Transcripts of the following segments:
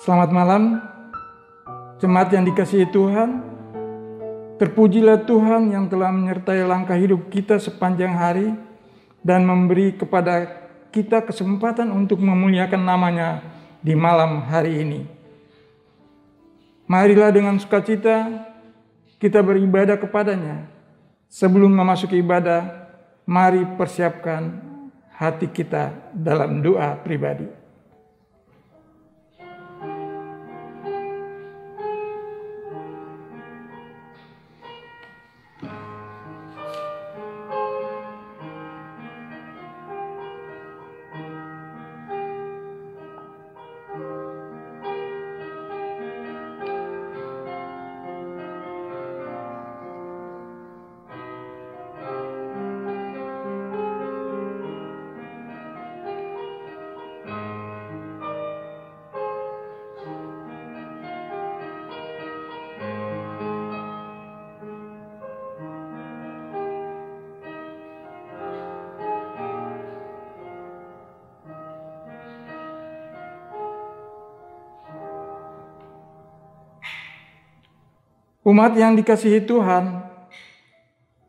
Selamat malam, jemaat yang dikasihi Tuhan. Terpujilah Tuhan yang telah menyertai langkah hidup kita sepanjang hari dan memberi kepada kita kesempatan untuk memuliakan nama-Nya di malam hari ini. Marilah dengan sukacita kita beribadah kepada-Nya. Sebelum memasuki ibadah, mari persiapkan hati kita dalam doa pribadi. Umat yang dikasihi Tuhan,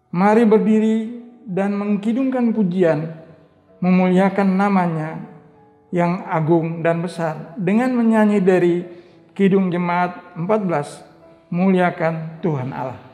mari berdiri dan mengkidungkan pujian, memuliakan nama-Nya yang agung dan besar dengan menyanyi dari Kidung Jemaat 14, Muliakan Tuhan Allah.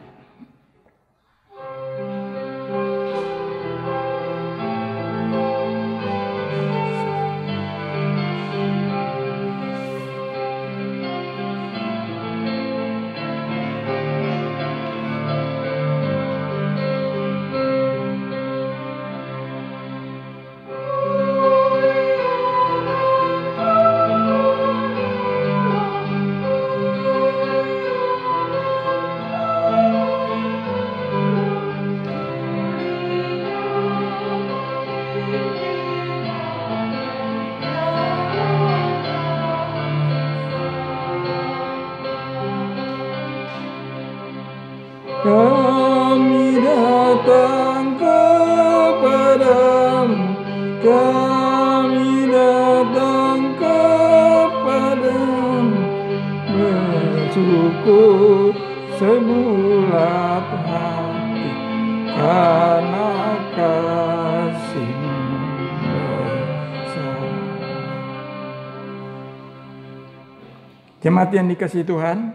Kami datang kepadamu, kami datang kepadamu, bersyukur sebulat hati karena kasih-Mu besar. Jemaat yang dikasihi Tuhan,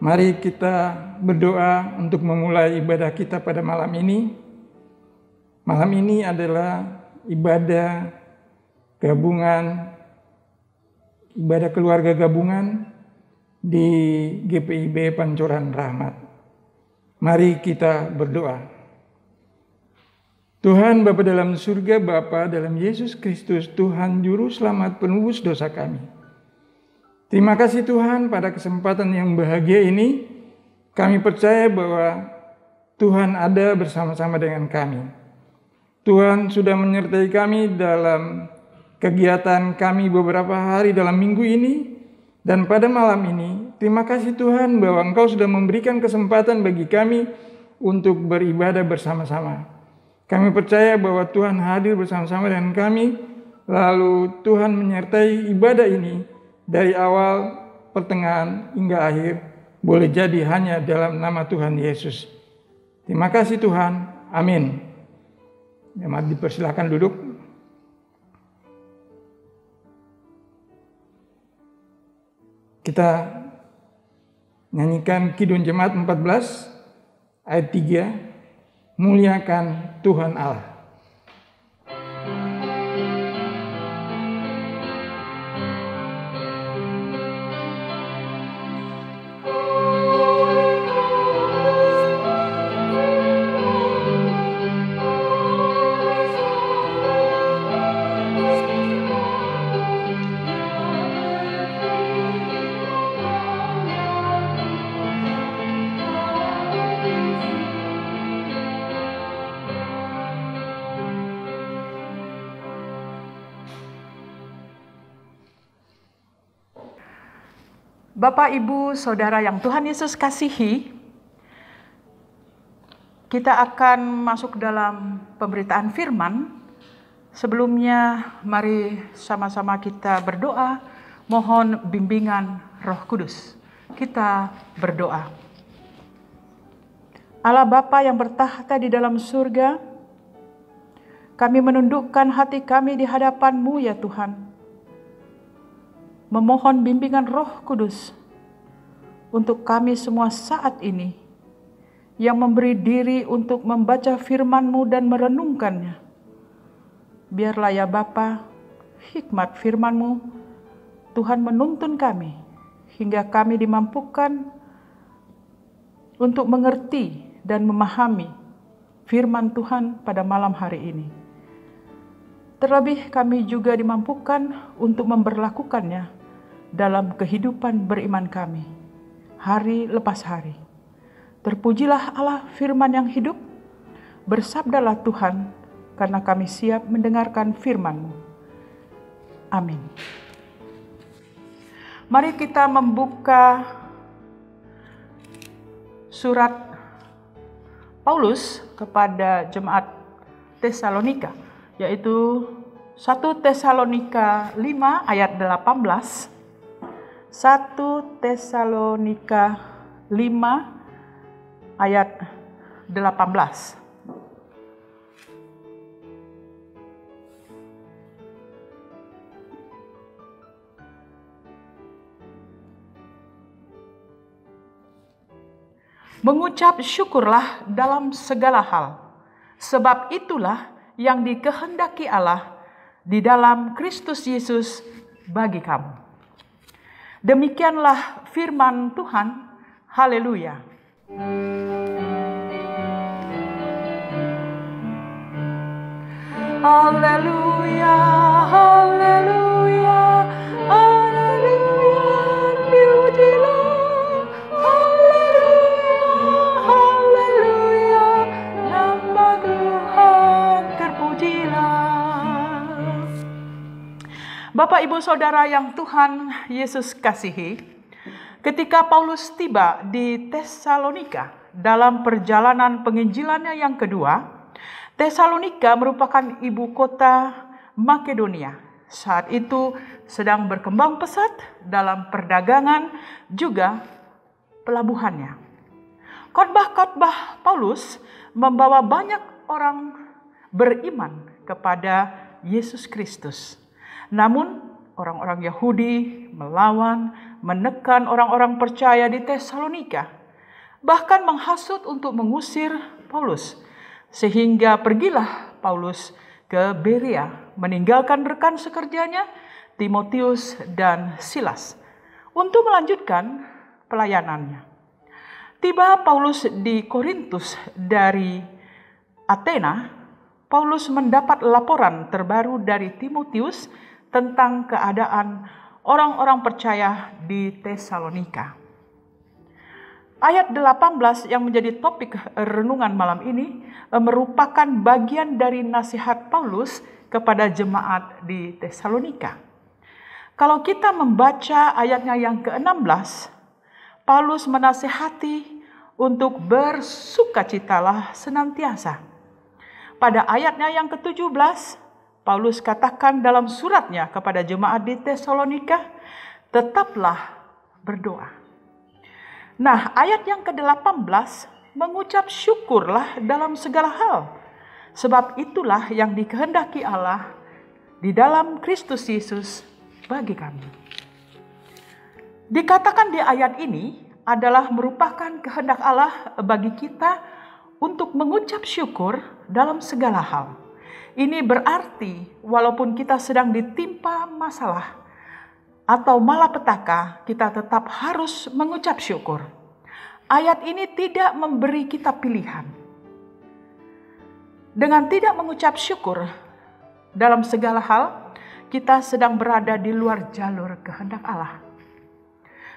mari kita berdoa untuk memulai ibadah kita pada malam ini. Malam ini adalah ibadah gabungan, ibadah keluarga gabungan di GPIB Pancoran Rahmat. Mari kita berdoa. Tuhan Bapa dalam surga, Bapa dalam Yesus Kristus, Tuhan Juru Selamat penebus dosa kami. Terima kasih Tuhan pada kesempatan yang bahagia ini. Kami percaya bahwa Tuhan ada bersama-sama dengan kami. Tuhan sudah menyertai kami dalam kegiatan kami beberapa hari dalam minggu ini. Dan pada malam ini, terima kasih Tuhan bahwa Engkau sudah memberikan kesempatan bagi kami untuk beribadah bersama-sama. Kami percaya bahwa Tuhan hadir bersama-sama dengan kami. Lalu Tuhan menyertai ibadah ini dari awal, pertengahan, hingga akhir, boleh jadi hanya dalam nama Tuhan Yesus. Terima kasih Tuhan. Amin. Jemaat dipersilakan duduk. Kita nyanyikan Kidung Jemaat 14 ayat 3, Muliakan Tuhan Allah. Bapak, Ibu, Saudara yang Tuhan Yesus kasihi, kita akan masuk dalam pemberitaan firman. Sebelumnya, mari sama-sama kita berdoa Mohon bimbingan Roh Kudus. Kita berdoa. Allah Bapa yang bertahta di dalam surga, kami menundukkan hati kami di hadapan-Mu ya Tuhan. Memohon bimbingan Roh Kudus untuk kami semua saat ini yang memberi diri untuk membaca firman-Mu dan merenungkannya. Biarlah ya Bapa, hikmat firman-Mu Tuhan menuntun kami hingga kami dimampukan untuk mengerti dan memahami firman Tuhan pada malam hari ini. Terlebih kami juga dimampukan untuk memberlakukannya dalam kehidupan beriman kami, hari lepas hari. Terpujilah Allah firman yang hidup, bersabdalah Tuhan, karena kami siap mendengarkan firman-Mu. Amin. Mari kita membuka surat Paulus kepada jemaat Tesalonika, yaitu 1 Tesalonika 5 ayat 18. 1 Tesalonika 5 ayat 18. Mengucap syukurlah dalam segala hal, sebab itulah yang dikehendaki Allah di dalam Kristus Yesus bagi kamu. Demikianlah firman Tuhan. Haleluya. Haleluya, haleluya, haleluya, diujilah. Bapak, Ibu, Saudara yang Tuhan Yesus kasihi, ketika Paulus tiba di Tesalonika dalam perjalanan penginjilannya yang kedua, Tesalonika merupakan ibu kota Makedonia. Saat itu sedang berkembang pesat dalam perdagangan juga pelabuhannya. Khotbah-khotbah Paulus membawa banyak orang beriman kepada Yesus Kristus. Namun orang-orang Yahudi melawan, menekan orang-orang percaya di Tesalonika, bahkan menghasut untuk mengusir Paulus. Sehingga pergilah Paulus ke Berea, meninggalkan rekan sekerjanya Timotius dan Silas untuk melanjutkan pelayanannya. Tiba Paulus di Korintus dari Athena, Paulus mendapat laporan terbaru dari Timotius tentang keadaan orang-orang percaya di Tesalonika. Ayat 18 yang menjadi topik renungan malam ini merupakan bagian dari nasihat Paulus kepada jemaat di Tesalonika. Kalau kita membaca ayatnya yang ke-16, Paulus menasihati untuk bersukacitalah senantiasa. Pada ayatnya yang ke-17, Paulus katakan dalam suratnya kepada jemaat di Tesalonika, tetaplah berdoa. Nah, ayat yang ke-18 mengucap syukurlah dalam segala hal, sebab itulah yang dikehendaki Allah di dalam Kristus Yesus bagi kami. Dikatakan di ayat ini adalah merupakan kehendak Allah bagi kita untuk mengucap syukur dalam segala hal. Ini berarti walaupun kita sedang ditimpa masalah atau malapetaka, kita tetap harus mengucap syukur. Ayat ini tidak memberi kita pilihan. Dengan tidak mengucap syukur dalam segala hal, kita sedang berada di luar jalur kehendak Allah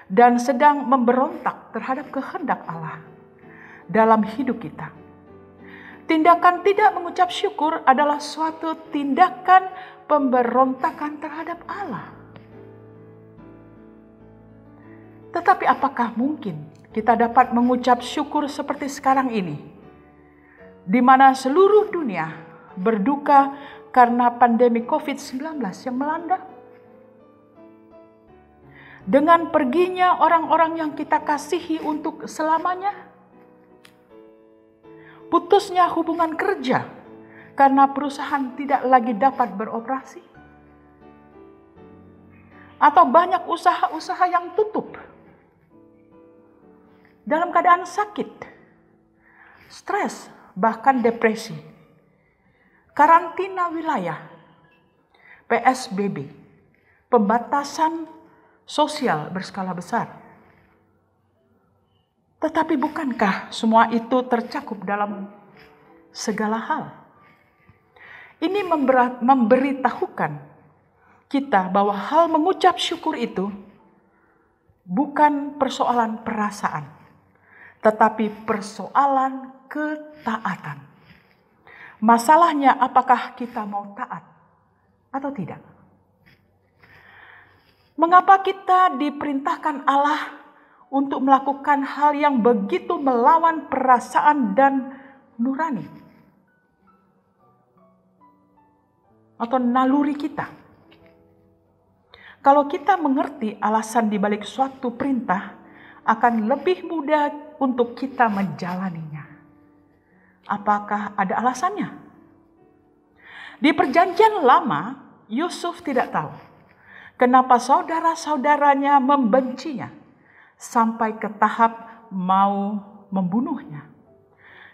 dan sedang memberontak terhadap kehendak Allah dalam hidup kita. Tindakan tidak mengucap syukur adalah suatu tindakan pemberontakan terhadap Allah. Tetapi apakah mungkin kita dapat mengucap syukur seperti sekarang ini, di mana seluruh dunia berduka karena pandemi COVID-19 yang melanda? dengan perginya orang-orang yang kita kasihi untuk selamanya, putusnya hubungan kerja karena perusahaan tidak lagi dapat beroperasi, atau banyak usaha-usaha yang tutup dalam keadaan sakit, stres, bahkan depresi, karantina wilayah, PSBB, pembatasan sosial berskala besar. Tetapi bukankah semua itu tercakup dalam segala hal? Ini memberitahukan kita bahwa hal mengucap syukur itu bukan persoalan perasaan, tetapi persoalan ketaatan. Masalahnya apakah kita mau taat atau tidak? Mengapa kita diperintahkan Allah untuk melakukan hal yang begitu melawan perasaan dan nurani atau naluri kita? Kalau kita mengerti alasan di balik suatu perintah, akan lebih mudah untuk kita menjalaninya. Apakah ada alasannya? Di Perjanjian Lama, Yusuf tidak tahu kenapa saudara-saudaranya membencinya sampai ke tahap mau membunuhnya.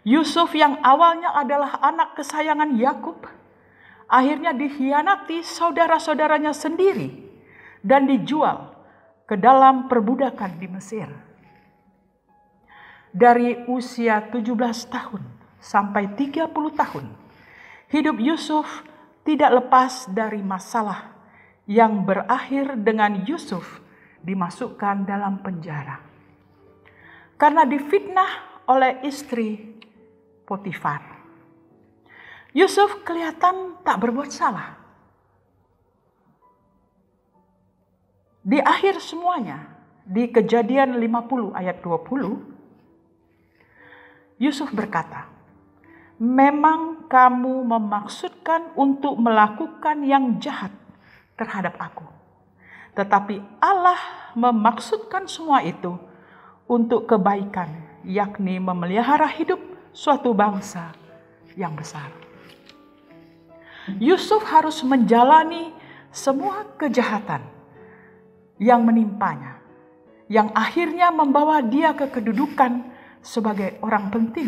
Yusuf yang awalnya adalah anak kesayangan Yakub, akhirnya dikhianati saudara-saudaranya sendiri dan dijual ke dalam perbudakan di Mesir. Dari usia 17 tahun sampai 30 tahun, hidup Yusuf tidak lepas dari masalah yang berakhir dengan Yusuf dimasukkan dalam penjara karena difitnah oleh istri Potifar. Yusuf kelihatan tak berbuat salah. Di akhir semuanya, di Kejadian 50 ayat 20, Yusuf berkata, "Memang kamu memaksudkan untuk melakukan yang jahat terhadap aku. Tetapi Allah memaksudkan semua itu untuk kebaikan, yakni memelihara hidup suatu bangsa yang besar." Yusuf harus menjalani semua kejahatan yang menimpanya, yang akhirnya membawa dia ke kedudukan sebagai orang penting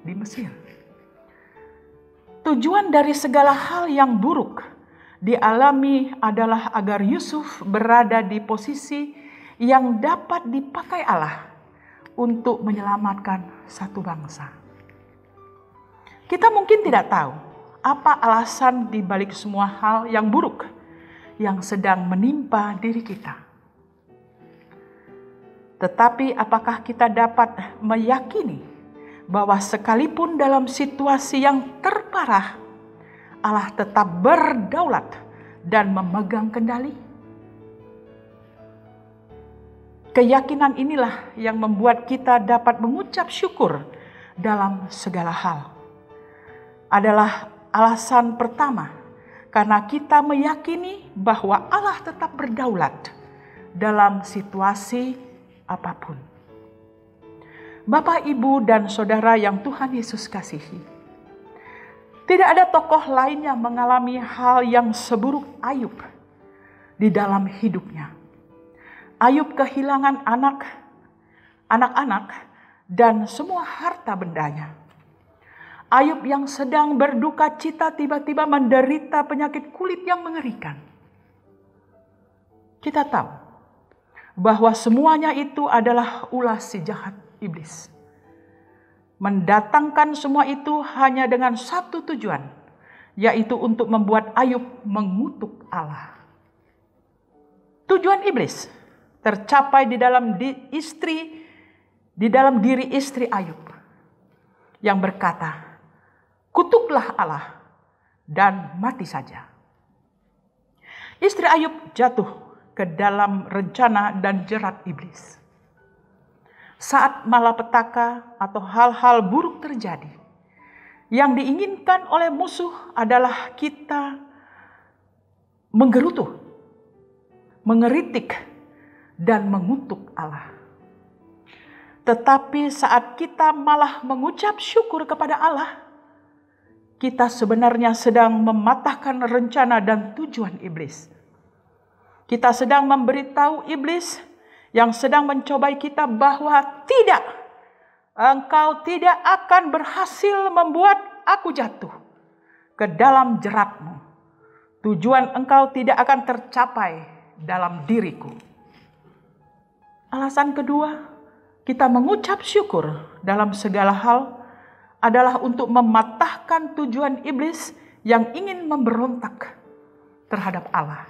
di Mesir. Tujuan dari segala hal yang buruk dialami adalah agar Yusuf berada di posisi yang dapat dipakai Allah untuk menyelamatkan satu bangsa. Kita mungkin tidak tahu apa alasan di balik semua hal yang buruk yang sedang menimpa diri kita. Tetapi apakah kita dapat meyakini bahwa sekalipun dalam situasi yang terparah, Allah tetap berdaulat dan memegang kendali? Keyakinan inilah yang membuat kita dapat mengucap syukur dalam segala hal. Adalah alasan pertama, karena kita meyakini bahwa Allah tetap berdaulat dalam situasi apapun. Bapak, Ibu, dan Saudara yang Tuhan Yesus kasihi, tidak ada tokoh lain yang mengalami hal yang seburuk Ayub di dalam hidupnya. Ayub kehilangan anak-anak, dan semua harta bendanya. Ayub yang sedang berduka cita tiba-tiba menderita penyakit kulit yang mengerikan. Kita tahu bahwa semuanya itu adalah ulah si jahat iblis. Mendatangkan semua itu hanya dengan satu tujuan, yaitu untuk membuat Ayub mengutuk Allah. Tujuan iblis tercapai di dalam diri istri Ayub yang berkata, "Kutuklah Allah dan mati saja." Istri Ayub jatuh ke dalam rencana dan jerat iblis. Saat malapetaka atau hal-hal buruk terjadi, yang diinginkan oleh musuh adalah kita menggerutu, mengeritik, dan mengutuk Allah. Tetapi saat kita malah mengucap syukur kepada Allah, kita sebenarnya sedang mematahkan rencana dan tujuan iblis. Kita sedang memberitahu iblis yang sedang mencobai kita bahwa tidak, engkau tidak akan berhasil membuat aku jatuh ke dalam jeratmu. Tujuan engkau tidak akan tercapai dalam diriku. Alasan kedua, kita mengucap syukur dalam segala hal adalah untuk mematahkan tujuan iblis yang ingin memberontak terhadap Allah.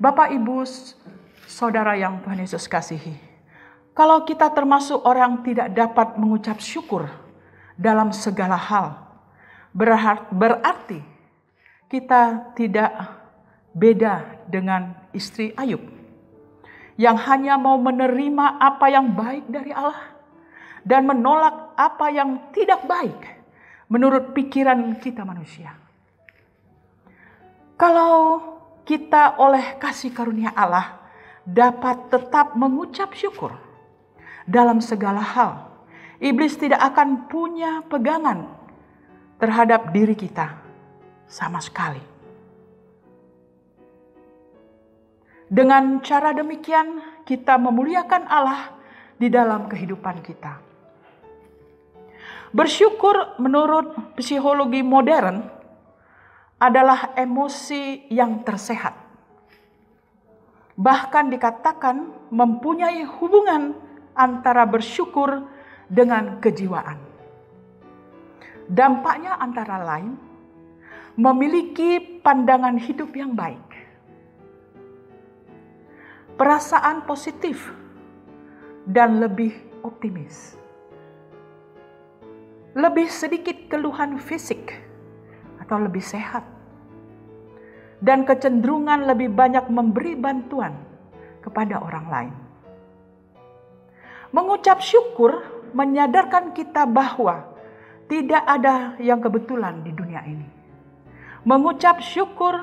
Bapak, Ibu, Saudara yang Tuhan Yesus kasihi, kalau kita termasuk orang tidak dapat mengucap syukur dalam segala hal, berarti kita tidak beda dengan istri Ayub yang hanya mau menerima apa yang baik dari Allah dan menolak apa yang tidak baik menurut pikiran kita manusia. Kalau kita oleh kasih karunia Allah dapat tetap mengucap syukur dalam segala hal, iblis tidak akan punya pegangan terhadap diri kita sama sekali. Dengan cara demikian, kita memuliakan Allah di dalam kehidupan kita. Bersyukur menurut psikologi modern adalah emosi yang tersehat. Bahkan dikatakan mempunyai hubungan antara bersyukur dengan kejiwaan. Dampaknya antara lain, memiliki pandangan hidup yang baik, perasaan positif, dan lebih optimis. Lebih sedikit keluhan fisik atau lebih sehat. Dan kecenderungan lebih banyak memberi bantuan kepada orang lain. Mengucap syukur menyadarkan kita bahwa tidak ada yang kebetulan di dunia ini. Mengucap syukur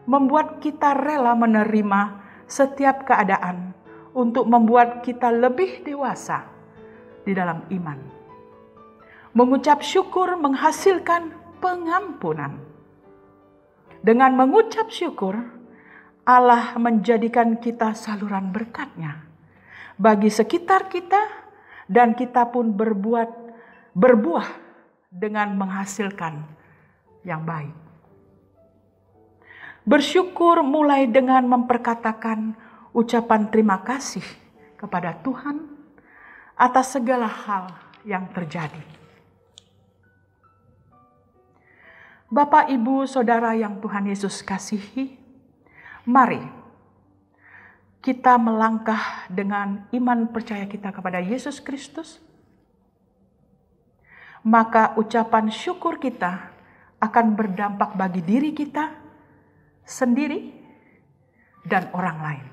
membuat kita rela menerima setiap keadaan untuk membuat kita lebih dewasa di dalam iman. Mengucap syukur menghasilkan pengampunan. Dengan mengucap syukur, Allah menjadikan kita saluran berkat-Nya bagi sekitar kita, dan kita pun berbuah dengan menghasilkan yang baik. Bersyukur mulai dengan memperkatakan ucapan terima kasih kepada Tuhan atas segala hal yang terjadi. Bapak, Ibu, Saudara yang Tuhan Yesus kasihi, mari kita melangkah dengan iman percaya kita kepada Yesus Kristus. Maka ucapan syukur kita akan berdampak bagi diri kita sendiri dan orang lain.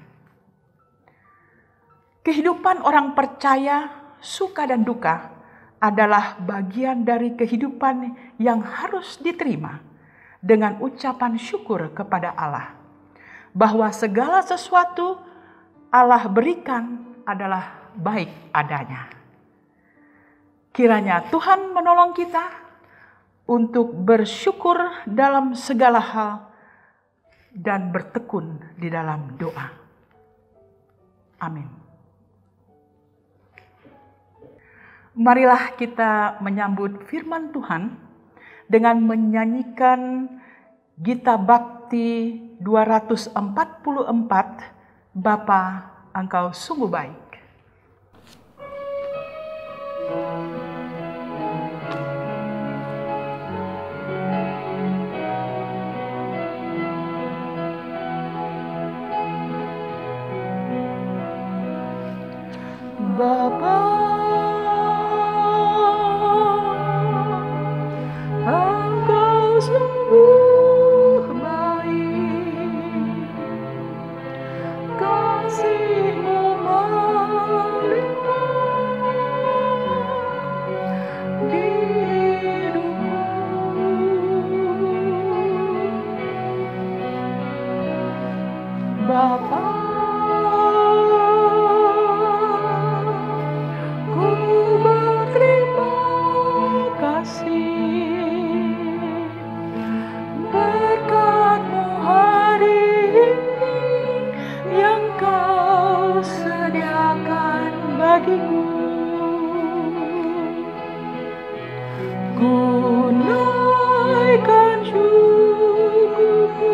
Kehidupan orang percaya, suka dan duka adalah bagian dari kehidupan yang harus diterima dengan ucapan syukur kepada Allah, bahwa segala sesuatu Allah berikan adalah baik adanya. Kiranya Tuhan menolong kita untuk bersyukur dalam segala hal dan bertekun di dalam doa. Amin. Marilah kita menyambut firman Tuhan dengan menyanyikan Gita Bakti 244, Bapa, Engkau sungguh baik. Bapa, Engkau sungguh baik, kasih-Mu melimpah di hidupku. Bapa, tunaikan syukurku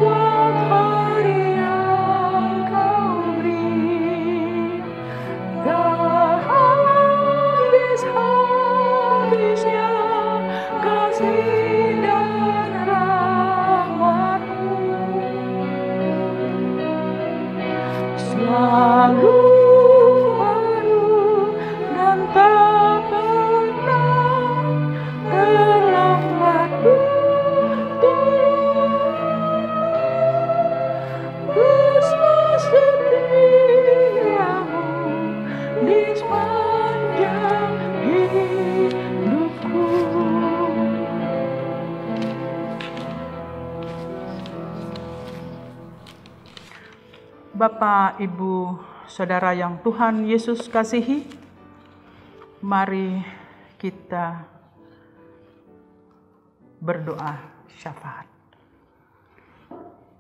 buat hari yang Kau beri. Tak habis-habisnya kasih dan rahmat-Mu, selalu baru dan tak pernah terlambat berturut. Belas setiamu di sepanjang hidupku. Bapak, Ibu, Saudara yang Tuhan Yesus kasihi, mari kita berdoa syafaat.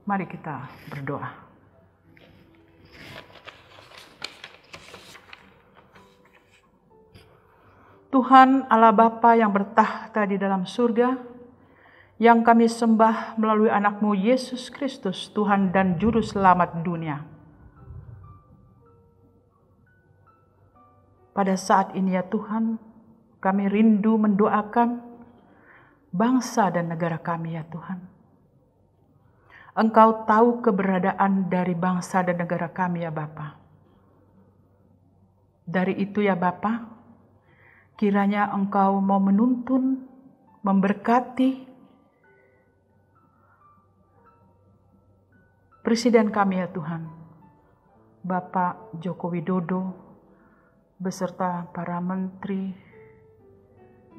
Mari kita berdoa. Tuhan Allah Bapa yang bertahta di dalam surga, yang kami sembah melalui anak-Mu Yesus Kristus, Tuhan dan Juru Selamat dunia. Pada saat ini ya Tuhan, kami rindu mendoakan bangsa dan negara kami ya Tuhan. Engkau tahu keberadaan dari bangsa dan negara kami ya Bapa. Dari itu ya Bapa, kiranya Engkau mau menuntun, memberkati Presiden kami ya Tuhan, Bapak Joko Widodo, beserta para menteri,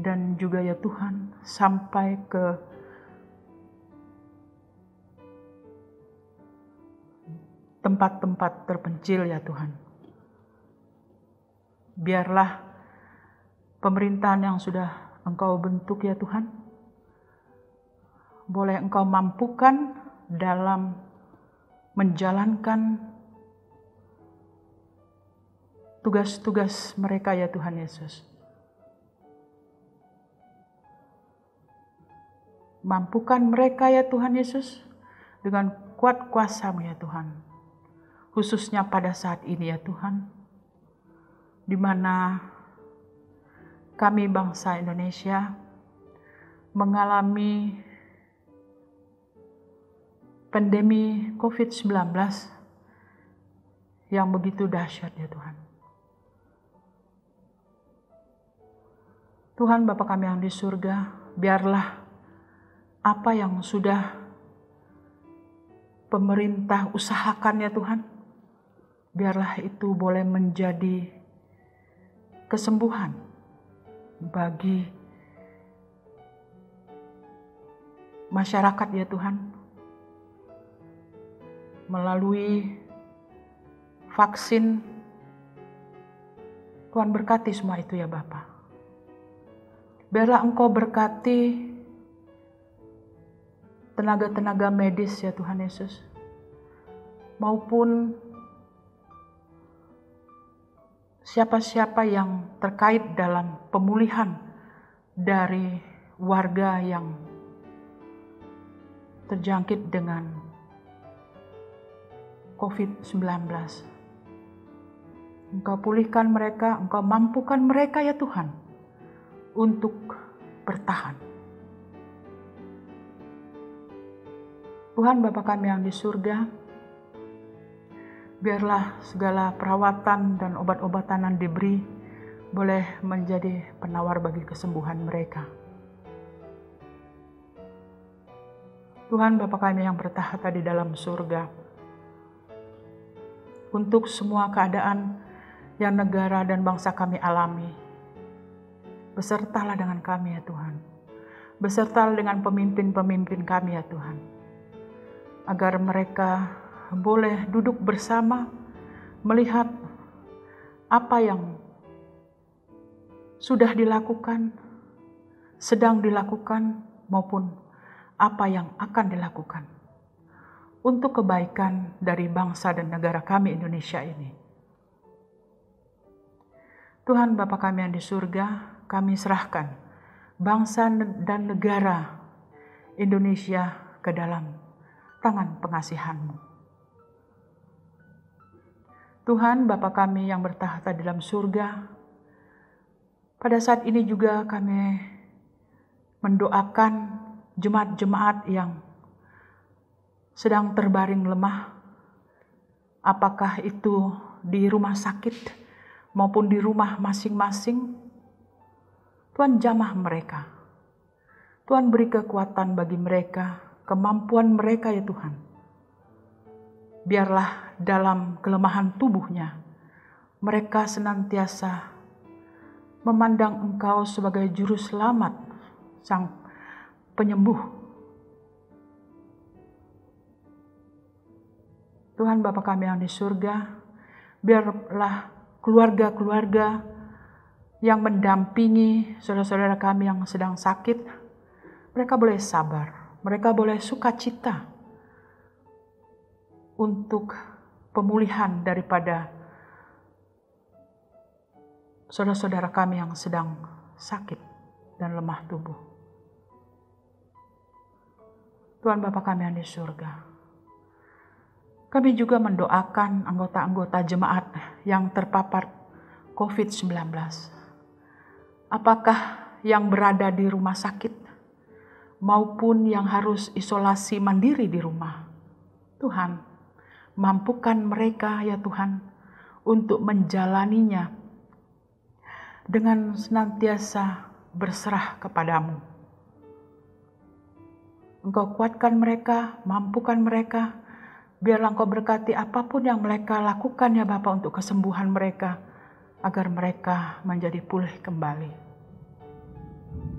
dan juga ya Tuhan, sampai ke tempat-tempat terpencil ya Tuhan. Biarlah pemerintahan yang sudah Engkau bentuk ya Tuhan, boleh Engkau mampukan dalam menjalankan tugas-tugas mereka ya Tuhan Yesus. Mampukan mereka ya Tuhan Yesus dengan kuat kuasa-Mu ya Tuhan. Khususnya pada saat ini ya Tuhan, di mana kami bangsa Indonesia mengalami pandemi COVID-19 yang begitu dahsyat ya Tuhan. Tuhan Bapa kami yang di surga, biarlah apa yang sudah pemerintah usahakan ya Tuhan, biarlah itu boleh menjadi kesembuhan bagi masyarakat ya Tuhan. Melalui vaksin, Tuhan berkati semua itu ya Bapa. Biarlah Engkau berkati tenaga-tenaga medis ya Tuhan Yesus, maupun siapa-siapa yang terkait dalam pemulihan dari warga yang terjangkit dengan COVID-19. Engkau pulihkan mereka, Engkau mampukan mereka ya Tuhan untuk bertahan. Tuhan Bapa kami yang di surga, biarlah segala perawatan dan obat-obatan yang diberi boleh menjadi penawar bagi kesembuhan mereka. Tuhan Bapa kami yang bertahta di dalam surga, untuk semua keadaan yang negara dan bangsa kami alami, besertalah dengan kami ya Tuhan. Besertalah dengan pemimpin-pemimpin kami ya Tuhan. Agar mereka boleh duduk bersama, melihat apa yang sudah dilakukan, sedang dilakukan, maupun apa yang akan dilakukan untuk kebaikan dari bangsa dan negara kami Indonesia ini. Tuhan Bapa kami yang di surga, kami serahkan bangsa dan negara Indonesia ke dalam tangan pengasihan-Mu. Tuhan Bapa kami yang bertahta di dalam surga, pada saat ini juga kami mendoakan jemaat-jemaat yang sedang terbaring lemah, apakah itu di rumah sakit maupun di rumah masing-masing. Tuhan jamah mereka. Tuhan beri kekuatan bagi mereka, kemampuan mereka ya Tuhan. Biarlah dalam kelemahan tubuhnya, mereka senantiasa memandang Engkau sebagai juru selamat, Sang Penyembuh. Tuhan Bapa kami yang di surga, biarlah keluarga-keluarga yang mendampingi saudara-saudara kami yang sedang sakit, mereka boleh sabar, mereka boleh sukacita untuk pemulihan daripada saudara-saudara kami yang sedang sakit dan lemah tubuh. Tuhan Bapa kami yang di surga, kami juga mendoakan anggota-anggota jemaat yang terpapar COVID-19. Apakah yang berada di rumah sakit maupun yang harus isolasi mandiri di rumah. Tuhan, mampukan mereka ya Tuhan untuk menjalaninya dengan senantiasa berserah kepadamu. Engkau kuatkan mereka, mampukan mereka, biarlah Engkau berkati apapun yang mereka lakukan ya Bapa untuk kesembuhan mereka, agar mereka menjadi pulih kembali.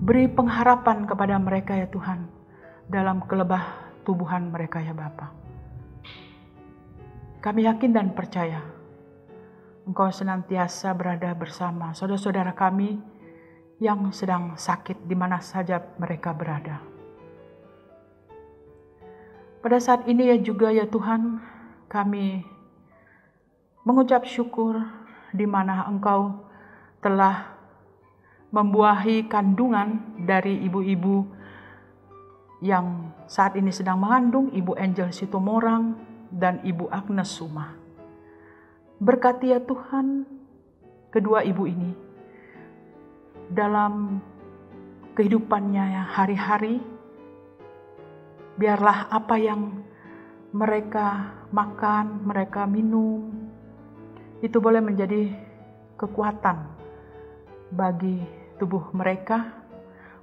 Beri pengharapan kepada mereka ya Tuhan, dalam kelebah tubuhan mereka ya Bapa. Kami yakin dan percaya, Engkau senantiasa berada bersama saudara-saudara kami yang sedang sakit di mana saja mereka berada. Pada saat ini ya juga ya Tuhan, kami mengucap syukur di mana Engkau telah membuahi kandungan dari ibu-ibu yang saat ini sedang mengandung, Ibu Angel Sitomorang dan Ibu Agnes Suma. Berkati ya Tuhan kedua ibu ini dalam kehidupannya hari-hari. Biarlah apa yang mereka makan, mereka minum, itu boleh menjadi kekuatan bagi tubuh mereka,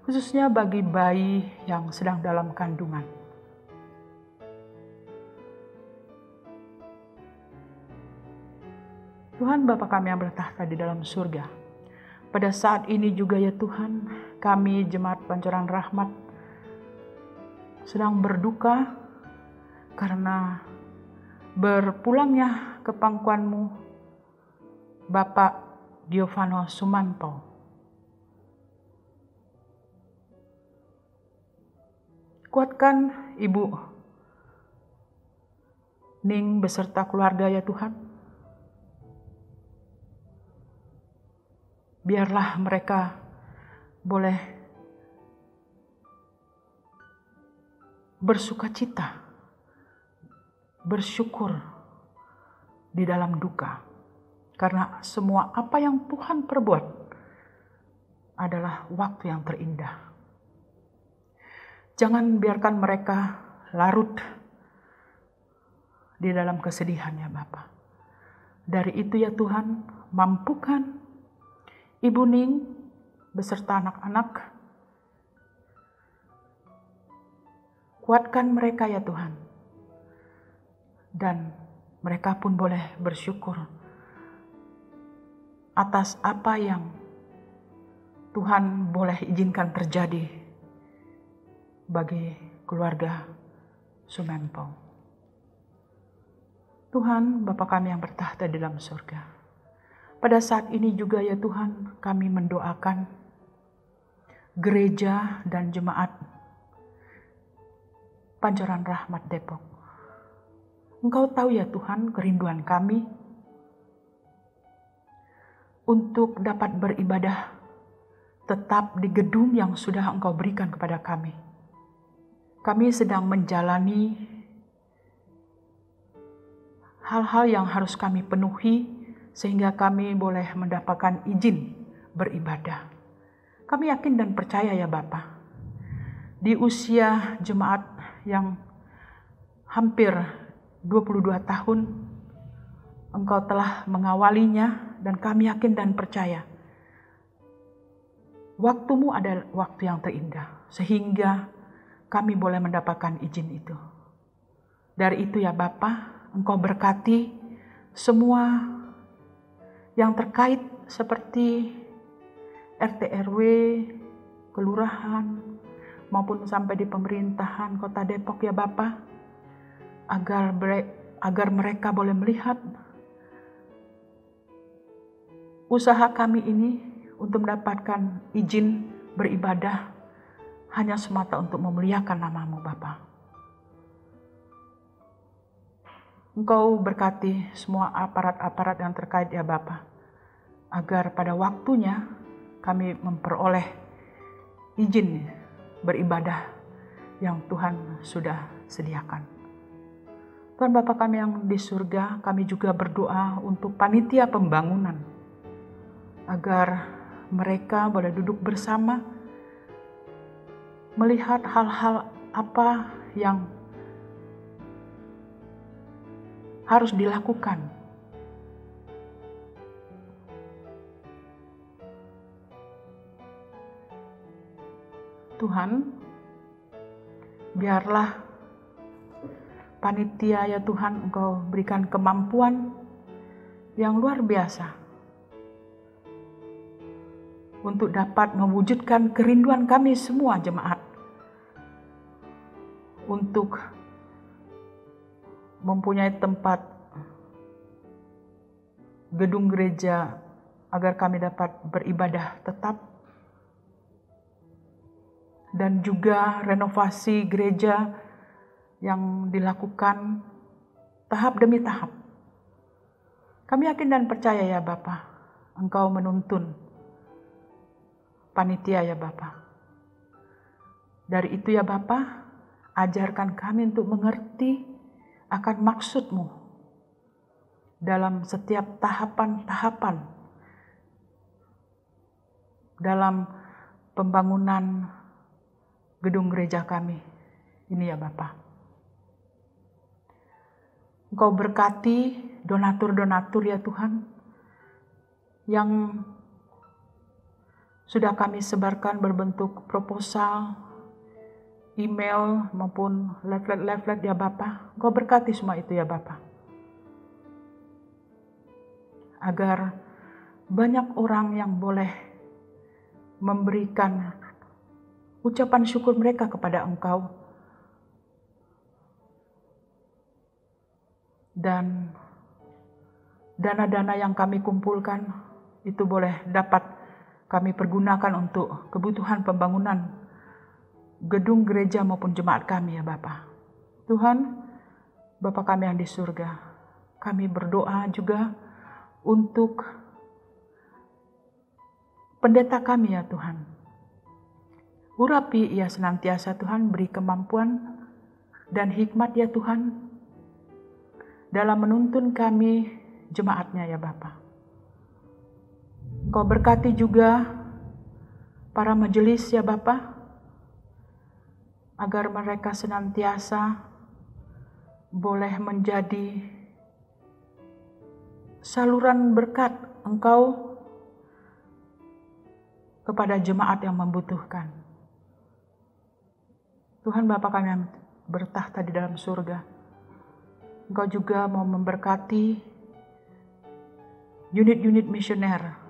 khususnya bagi bayi yang sedang dalam kandungan. Tuhan Bapa kami yang bertahta di dalam surga, pada saat ini juga ya Tuhan, kami Jemaat Pancoran Rahmat sedang berduka karena berpulangnya ke pangkuan-Mu Bapak Giovanno Sumanto. Kuatkan Ibu Ning beserta keluarga ya Tuhan. Biarlah mereka boleh bersukacita, bersyukur di dalam duka. Karena semua apa yang Tuhan perbuat adalah waktu yang terindah. Jangan biarkan mereka larut di dalam kesedihan ya Bapa. Dari itu ya Tuhan, mampukan Ibu Ning beserta anak-anak. Kuatkan mereka ya Tuhan. Dan mereka pun boleh bersyukur atas apa yang Tuhan boleh izinkan terjadi bagi keluarga Sumempong. Tuhan, Bapa kami yang bertahta di dalam surga, pada saat ini juga ya Tuhan, kami mendoakan gereja dan jemaat Pancoran Rahmat Depok. Engkau tahu ya Tuhan kerinduan kami untuk dapat beribadah tetap di gedung yang sudah Engkau berikan kepada kami. Kami sedang menjalani hal-hal yang harus kami penuhi sehingga kami boleh mendapatkan izin beribadah. Kami yakin dan percaya ya Bapa, di usia jemaat yang hampir 22 tahun, Engkau telah mengawalinya dan kami yakin dan percaya waktu-Mu adalah waktu yang terindah, sehingga kami boleh mendapatkan izin itu. Dari itu ya Bapa, Engkau berkati semua yang terkait seperti RT RW, kelurahan, maupun sampai di pemerintahan Kota Depok ya Bapa, agar mereka boleh melihat usaha kami ini untuk mendapatkan izin beribadah hanya semata untuk memuliakan nama-Mu Bapa. Engkau berkati semua aparat-aparat yang terkait ya Bapa, agar pada waktunya kami memperoleh izin beribadah yang Tuhan sudah sediakan. Tuhan Bapa kami yang di surga, kami juga berdoa untuk panitia pembangunan, agar mereka boleh duduk bersama, melihat hal-hal apa yang harus dilakukan. Tuhan, biarlah panitia ya Tuhan, Engkau berikan kemampuan yang luar biasa untuk dapat mewujudkan kerinduan kami semua jemaat untuk mempunyai tempat gedung gereja agar kami dapat beribadah tetap, dan juga renovasi gereja yang dilakukan tahap demi tahap. Kami yakin dan percaya ya Bapa, Engkau menuntun panitia ya Bapa. Dari itu ya Bapa, ajarkan kami untuk mengerti akan maksud-Mu dalam setiap tahapan-tahapan dalam pembangunan gedung gereja kami ini ya Bapa. Engkau berkati donatur-donatur ya Tuhan yang sudah kami sebarkan berbentuk proposal, email maupun leaflet-leaflet ya Bapa. Engkau berkati semua itu ya Bapa, agar banyak orang yang boleh memberikan ucapan syukur mereka kepada Engkau, dan dana-dana yang kami kumpulkan itu boleh dapat kami pergunakan untuk kebutuhan pembangunan gedung gereja maupun jemaat kami ya Bapa. Tuhan, Bapa kami yang di surga, kami berdoa juga untuk pendeta kami ya Tuhan. Urapi ia senantiasa Tuhan, beri kemampuan dan hikmat ya Tuhan dalam menuntun kami jemaatnya ya Bapa. Engkau berkati juga para majelis ya Bapa, agar mereka senantiasa boleh menjadi saluran berkat Engkau kepada jemaat yang membutuhkan. Tuhan Bapa kami yang bertahta di dalam surga, Engkau juga mau memberkati unit-unit misioner,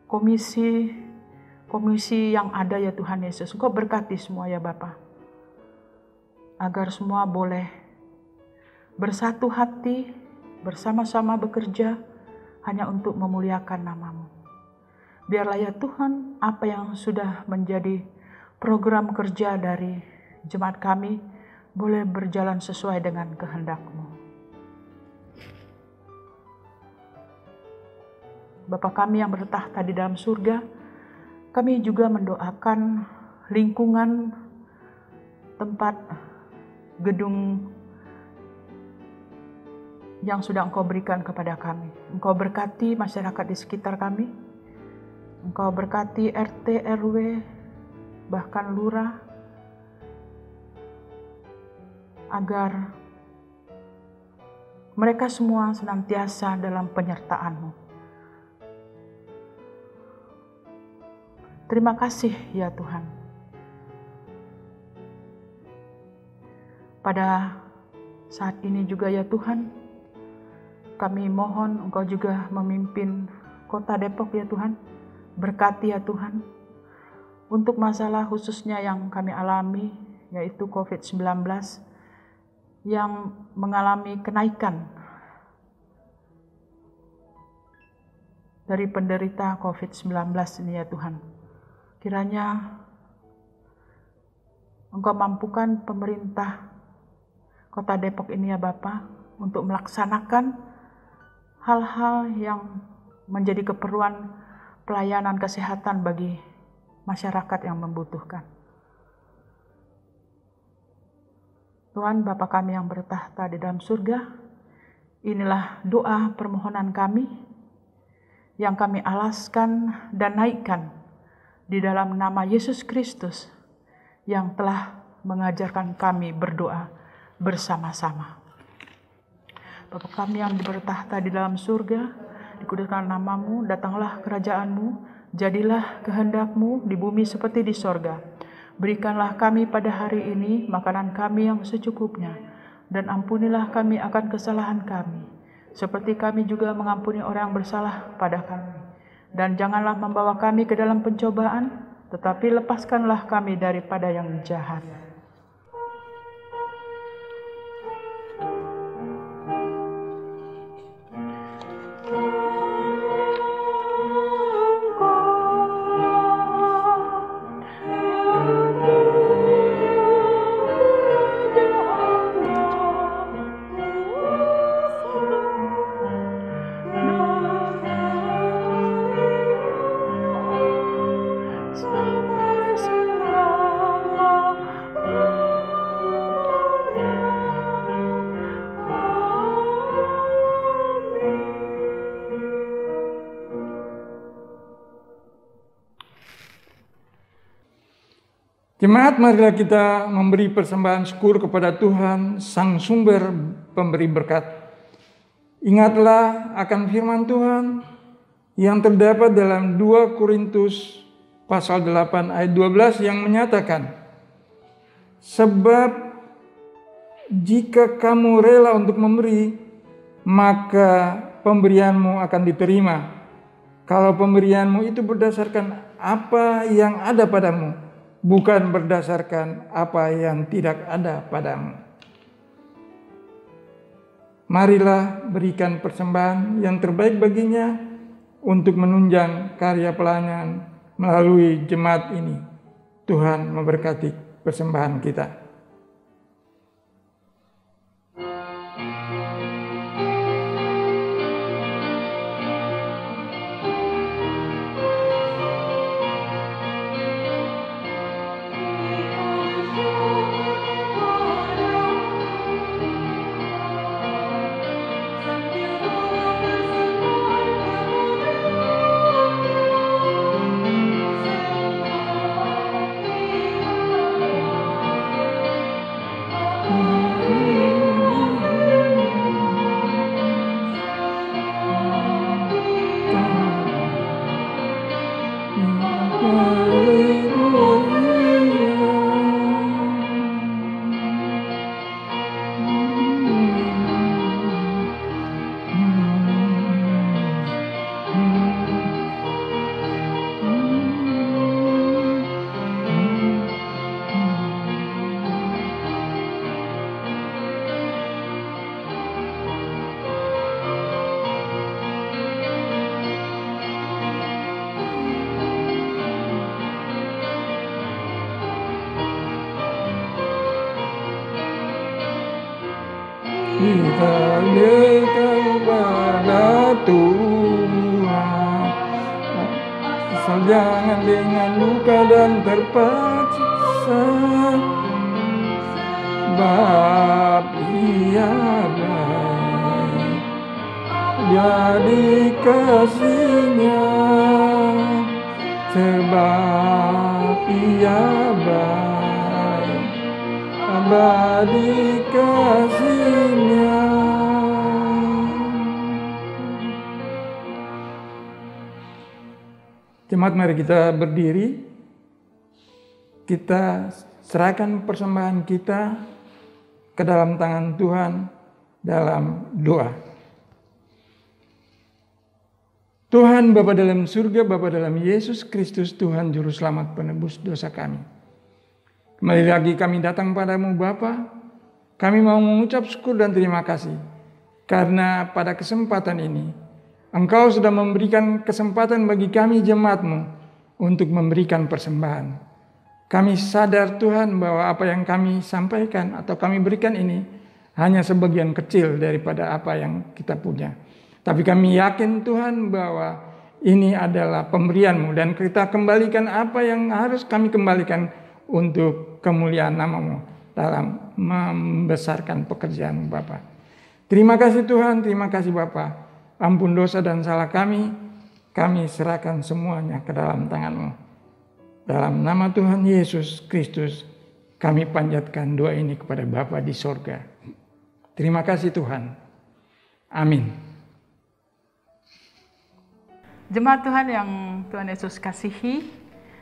komisi yang ada ya Tuhan Yesus. Engkau berkati semua ya Bapa, agar semua boleh bersatu hati, bersama-sama bekerja hanya untuk memuliakan nama-Mu. Biarlah ya Tuhan, apa yang sudah menjadi program kerja dari jemaat kami boleh berjalan sesuai dengan kehendak-Mu. Bapa kami yang bertahta di dalam surga, kami juga mendoakan lingkungan tempat gedung yang sudah Engkau berikan kepada kami. Engkau berkati masyarakat di sekitar kami. Engkau berkati RT, RW, bahkan lurah, agar mereka semua senantiasa dalam penyertaan-Mu. Terima kasih ya Tuhan. Pada saat ini juga ya Tuhan, kami mohon Engkau juga memimpin Kota Depok ya Tuhan. Berkati ya Tuhan untuk masalah khususnya yang kami alami, yaitu COVID-19 yang mengalami kenaikan dari penderita COVID-19 ini ya Tuhan. Kiranya Engkau mampukan pemerintah Kota Depok ini ya Bapa untuk melaksanakan hal-hal yang menjadi keperluan pelayanan kesehatan bagi masyarakat yang membutuhkan. Tuhan Bapa kami yang bertahta di dalam surga, inilah doa permohonan kami yang kami alaskan dan naikkan di dalam nama Yesus Kristus yang telah mengajarkan kami berdoa bersama-sama. Bapa kami yang bertahta di dalam surga, dikuduskan nama-Mu, datanglah kerajaan-Mu, jadilah kehendak-Mu di bumi seperti di sorga. Berikanlah kami pada hari ini makanan kami yang secukupnya, dan ampunilah kami akan kesalahan kami, seperti kami juga mengampuni orang yang bersalah pada kami. Dan janganlah membawa kami ke dalam pencobaan, tetapi lepaskanlah kami daripada yang jahat. Jemaat, marilah kita memberi persembahan syukur kepada Tuhan, Sang Sumber Pemberi Berkat. Ingatlah akan firman Tuhan yang terdapat dalam 2 Korintus pasal 8 ayat 12 yang menyatakan, sebab jika kamu rela untuk memberi, maka pemberianmu akan diterima. Kalau pemberianmu itu berdasarkan apa yang ada padamu, bukan berdasarkan apa yang tidak ada padamu. Marilah berikan persembahan yang terbaik baginya untuk menunjang karya pelayanan melalui jemaat ini. Tuhan memberkati persembahan kita. Kita nyatakan kepada Tuhan. jangan dengan luka dan terpaksa, sebab Ia baik. Jadi kasih-Nya, sebab Ia baik. Abadi kasih-Nya. Jemaat, mari kita berdiri. Kita serahkan persembahan kita ke dalam tangan Tuhan dalam doa. Tuhan Bapa dalam surga, Bapa dalam Yesus Kristus, Tuhan Juru Selamat penebus dosa kami. Kembali lagi kami datang padamu Bapa. Kami mau mengucap syukur dan terima kasih. Karena pada kesempatan ini, Engkau sudah memberikan kesempatan bagi kami jemaat-Mu untuk memberikan persembahan. Kami sadar Tuhan bahwa apa yang kami sampaikan atau kami berikan ini hanya sebagian kecil daripada apa yang kita punya. Tapi kami yakin Tuhan bahwa ini adalah pemberian-Mu dan kita kembalikan apa yang harus kami kembalikan untuk kemuliaan nama-Mu dalam membesarkan pekerjaan-Mu Bapa. Terima kasih Tuhan, terima kasih Bapa. Ampun dosa dan salah kami serahkan semuanya ke dalam tangan-Mu. Dalam nama Tuhan Yesus Kristus, kami panjatkan doa ini kepada Bapa di sorga. Terima kasih Tuhan. Amin. Jemaat Tuhan yang Tuhan Yesus kasihi,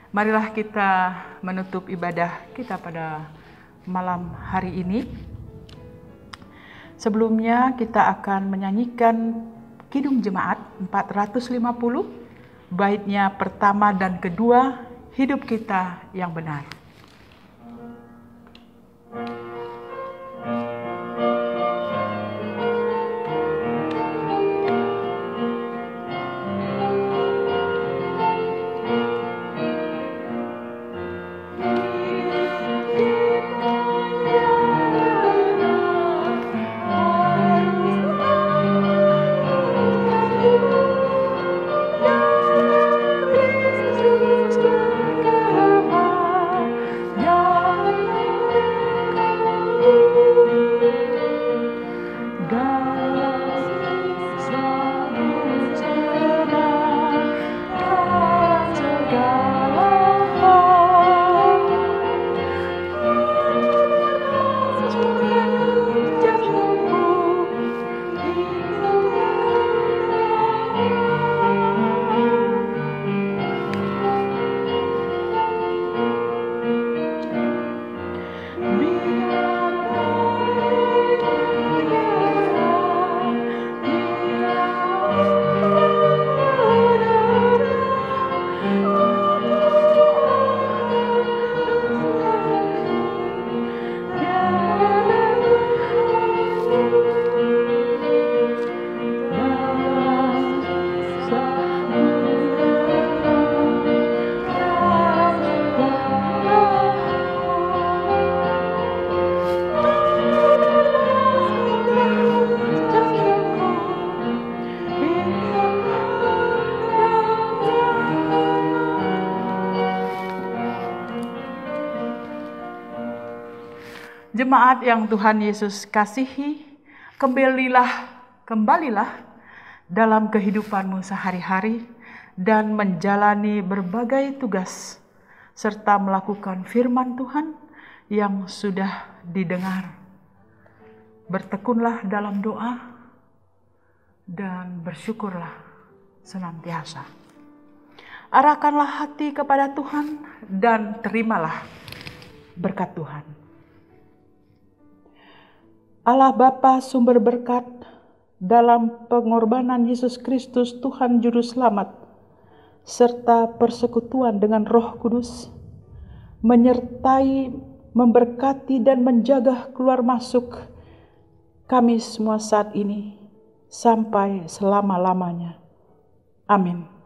marilah kita menutup ibadah kita pada malam hari ini. Sebelumnya kita akan menyanyikan Kidung Jemaat 450, baitnya pertama dan kedua, Hidup Kita yang Benar. Jemaat yang Tuhan Yesus kasihi, kembalilah dalam kehidupanmu sehari-hari dan menjalani berbagai tugas serta melakukan firman Tuhan yang sudah didengar. Bertekunlah dalam doa dan bersyukurlah senantiasa. Arahkanlah hati kepada Tuhan dan terimalah berkat Tuhan. Allah Bapa sumber berkat, dalam pengorbanan Yesus Kristus Tuhan Juru Selamat, serta persekutuan dengan Roh Kudus, menyertai, memberkati dan menjaga keluar masuk kami semua saat ini, sampai selama-lamanya. Amin.